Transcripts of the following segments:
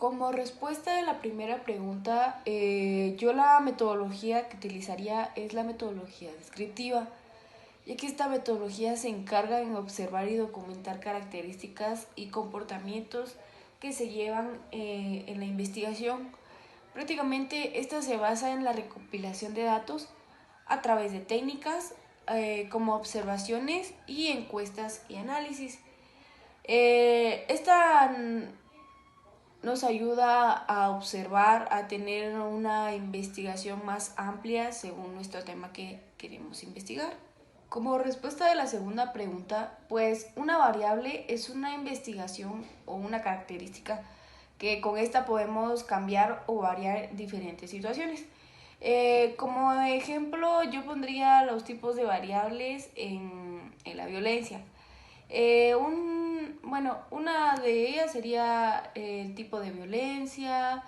Como respuesta de la primera pregunta, yo la metodología que utilizaría es la metodología descriptiva, ya que esta metodología se encarga en observar y documentar características y comportamientos que se llevan en la investigación. Prácticamente esta se basa en la recopilación de datos a través de técnicas como observaciones y encuestas y análisis. Esta nos ayuda a observar, a tener una investigación más amplia según nuestro tema que queremos investigar. Como respuesta de la segunda pregunta, pues una variable es una investigación o una característica que con esta podemos cambiar o variar diferentes situaciones. Como ejemplo, yo pondría los tipos de variables en la violencia. Una de ellas sería el tipo de violencia,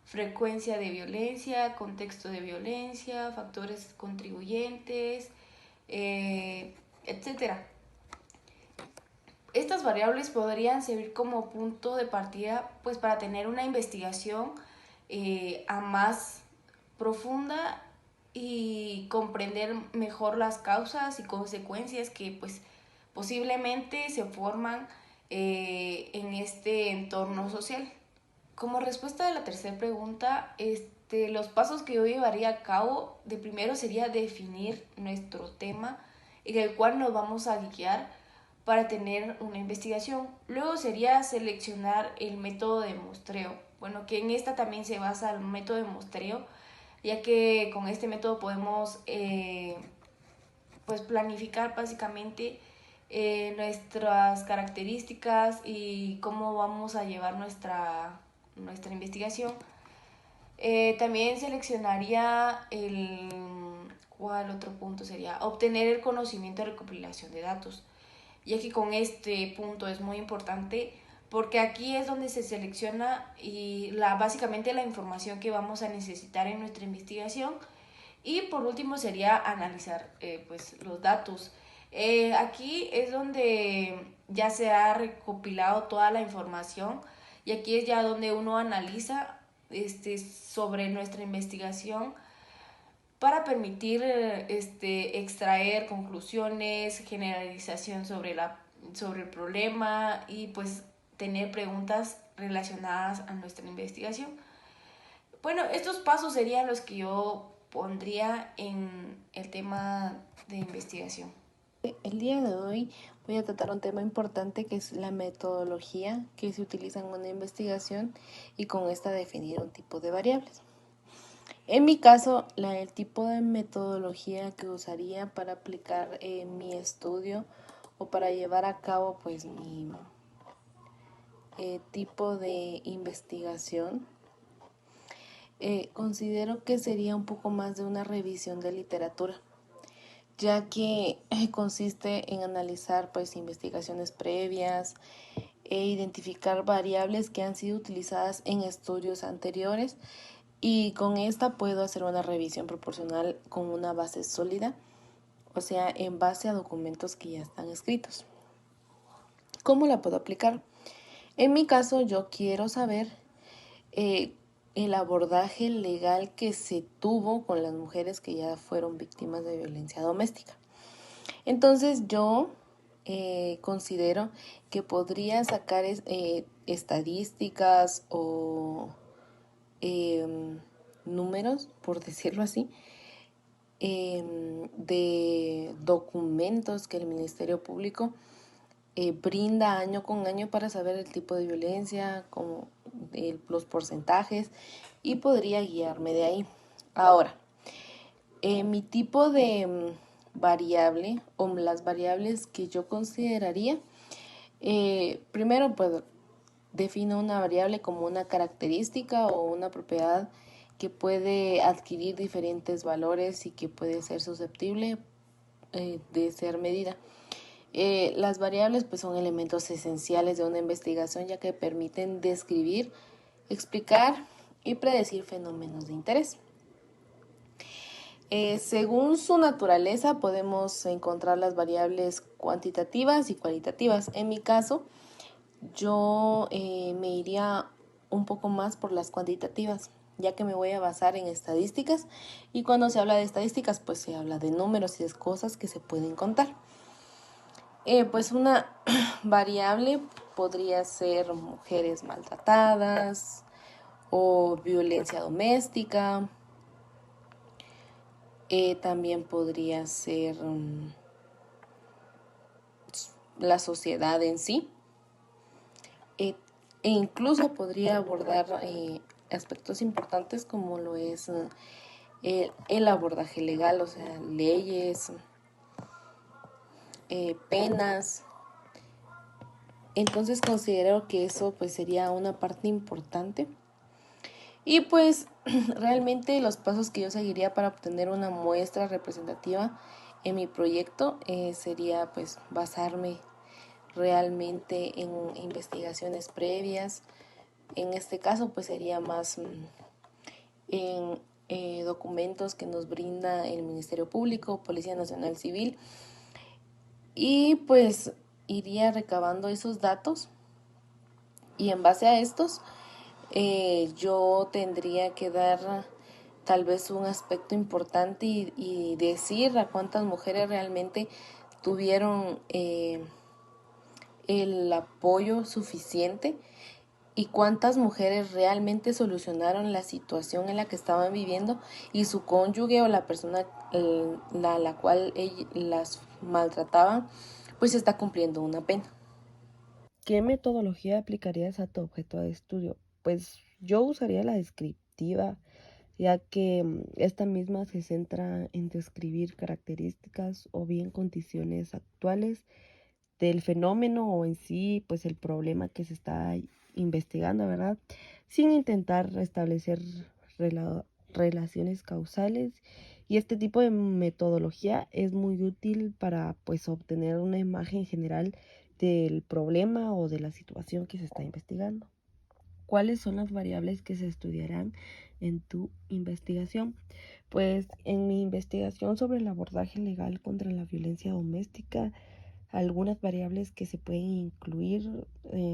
frecuencia de violencia, contexto de violencia, factores contribuyentes, etcétera. Estas variables podrían servir como punto de partida pues, para tener una investigación a más profunda y comprender mejor las causas y consecuencias que pues, posiblemente se forman en este entorno social. Como respuesta de la tercera pregunta, los pasos que yo llevaría a cabo, de primero sería definir nuestro tema en el cual nos vamos a guiar para tener una investigación. Luego sería seleccionar el método de muestreo. Bueno, que en esta también se basa el método de muestreo, ya que con este método podemos pues planificar básicamente nuestras características y cómo vamos a llevar nuestra investigación. También seleccionaría ¿cuál otro punto sería? Obtener el conocimiento de recopilación de datos, ya que con este punto es muy importante porque aquí es donde se selecciona básicamente la información que vamos a necesitar en nuestra investigación. Y por último sería analizar pues, los datos. Aquí es donde ya se ha recopilado toda la información y aquí es ya donde uno analiza sobre nuestra investigación para permitir extraer conclusiones, generalización sobre el problema y pues tener preguntas relacionadas a nuestra investigación. Bueno, estos pasos serían los que yo pondría en el tema de investigación. El día de hoy voy a tratar un tema importante que es la metodología que se utiliza en una investigación y con esta definir un tipo de variables. En mi caso, el tipo de metodología que usaría para aplicar mi estudio o para llevar a cabo pues mi tipo de investigación, considero que sería un poco más de una revisión de literatura, ya que consiste en analizar pues investigaciones previas e identificar variables que han sido utilizadas en estudios anteriores, y con esta puedo hacer una revisión proporcional con una base sólida, o sea, en base a documentos que ya están escritos. ¿Cómo la puedo aplicar? En mi caso, yo quiero saber el abordaje legal que se tuvo con las mujeres que ya fueron víctimas de violencia doméstica. Entonces yo considero que podría sacar estadísticas o números, por decirlo así, de documentos que el Ministerio Público brinda año con año para saber el tipo de violencia, como los porcentajes, y podría guiarme de ahí. Ahora, mi tipo de variable o las variables que yo consideraría, primero pues defino una variable como una característica o una propiedad que puede adquirir diferentes valores y que puede ser susceptible de ser medida. Las variables pues son elementos esenciales de una investigación, ya que permiten describir, explicar y predecir fenómenos de interés. Según su naturaleza podemos encontrar las variables cuantitativas y cualitativas. En mi caso, yo me iría un poco más por las cuantitativas, ya que me voy a basar en estadísticas, y cuando se habla de estadísticas pues se habla de números y de cosas que se pueden contar. Pues una variable podría ser mujeres maltratadas o violencia doméstica. También podría ser la sociedad en sí. E incluso podría abordar aspectos importantes como lo es el abordaje legal, o sea, leyes, penas. Entonces considero que eso pues sería una parte importante. Y pues realmente los pasos que yo seguiría para obtener una muestra representativa en mi proyecto sería pues basarme realmente en investigaciones previas. En este caso pues sería más en documentos que nos brinda el Ministerio Público, Policía Nacional Civil, y pues iría recabando esos datos, y en base a estos yo tendría que dar tal vez un aspecto importante y decir a cuántas mujeres realmente tuvieron el apoyo suficiente y cuántas mujeres realmente solucionaron la situación en la que estaban viviendo y su cónyuge o la persona la cual las maltrataban pues está cumpliendo una pena. ¿Qué metodología aplicarías a tu objeto de estudio? Pues yo usaría la descriptiva, ya que esta misma se centra en describir características o bien condiciones actuales del fenómeno o en sí, pues el problema que se está investigando, ¿verdad? Sin intentar establecer relaciones causales. Y este tipo de metodología es muy útil para pues obtener una imagen general del problema o de la situación que se está investigando. ¿Cuáles son las variables que se estudiarán en tu investigación? Pues en mi investigación sobre el abordaje legal contra la violencia doméstica, algunas variables que se pueden incluir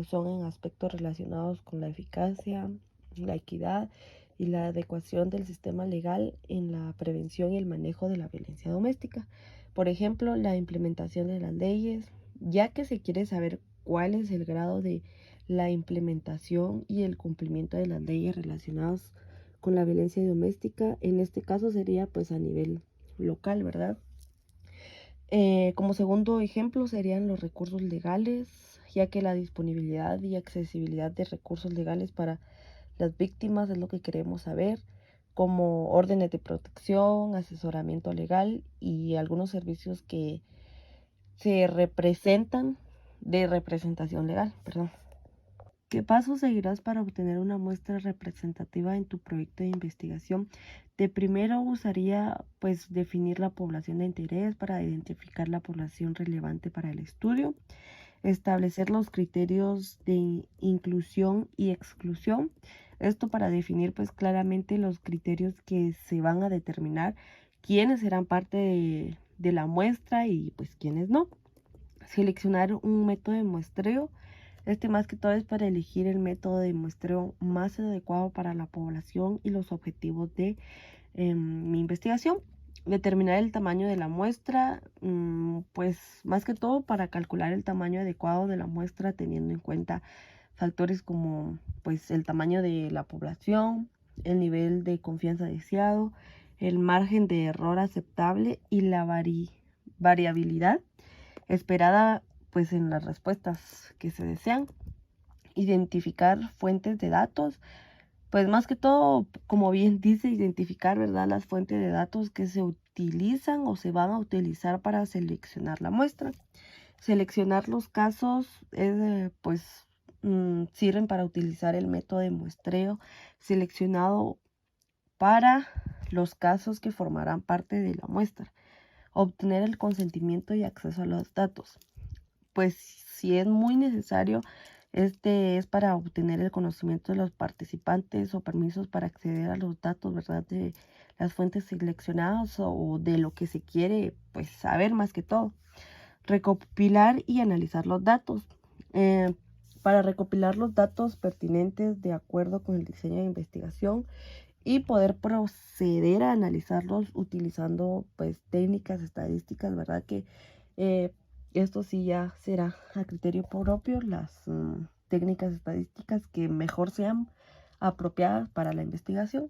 son en aspectos relacionados con la eficacia, la equidad y la adecuación del sistema legal en la prevención y el manejo de la violencia doméstica. Por ejemplo, la implementación de las leyes, ya que se quiere saber cuál es el grado de la implementación y el cumplimiento de las leyes relacionadas con la violencia doméstica. En este caso sería pues a nivel local, ¿verdad? Como segundo ejemplo serían los recursos legales, ya que la disponibilidad y accesibilidad de recursos legales para las víctimas es lo que queremos saber, como órdenes de protección, asesoramiento legal y algunos servicios que se representan de representación legal, perdón. ¿Qué pasos seguirás para obtener una muestra representativa en tu proyecto de investigación? De primero usaría pues definir la población de interés para identificar la población relevante para el estudio, establecer los criterios de inclusión y exclusión, esto para definir pues claramente los criterios que se van a determinar quiénes serán parte de la muestra y pues quiénes no. Seleccionar un método de muestreo. Este más que todo es para elegir el método de muestreo más adecuado para la población y los objetivos de mi investigación. Determinar el tamaño de la muestra, pues más que todo para calcular el tamaño adecuado de la muestra teniendo en cuenta factores como pues el tamaño de la población, el nivel de confianza deseado, el margen de error aceptable y la variabilidad esperada pues en las respuestas que se desean. Identificar fuentes de datos, pues más que todo, como bien dice, identificar, ¿verdad?, las fuentes de datos que se utilizan o se van a utilizar para seleccionar la muestra. Seleccionar los casos pues sirven para utilizar el método de muestreo seleccionado para los casos que formarán parte de la muestra. Obtener el consentimiento y acceso a los datos. Pues si es muy necesario, este es para obtener el conocimiento de los participantes o permisos para acceder a los datos, ¿verdad?, de las fuentes seleccionadas o de lo que se quiere pues saber más que todo. Recopilar y analizar los datos. para recopilar los datos pertinentes de acuerdo con el diseño de investigación y poder proceder a analizarlos utilizando pues técnicas estadísticas, ¿verdad? Que eh, esto sí ya será a criterio propio, las técnicas estadísticas que mejor sean apropiadas para la investigación.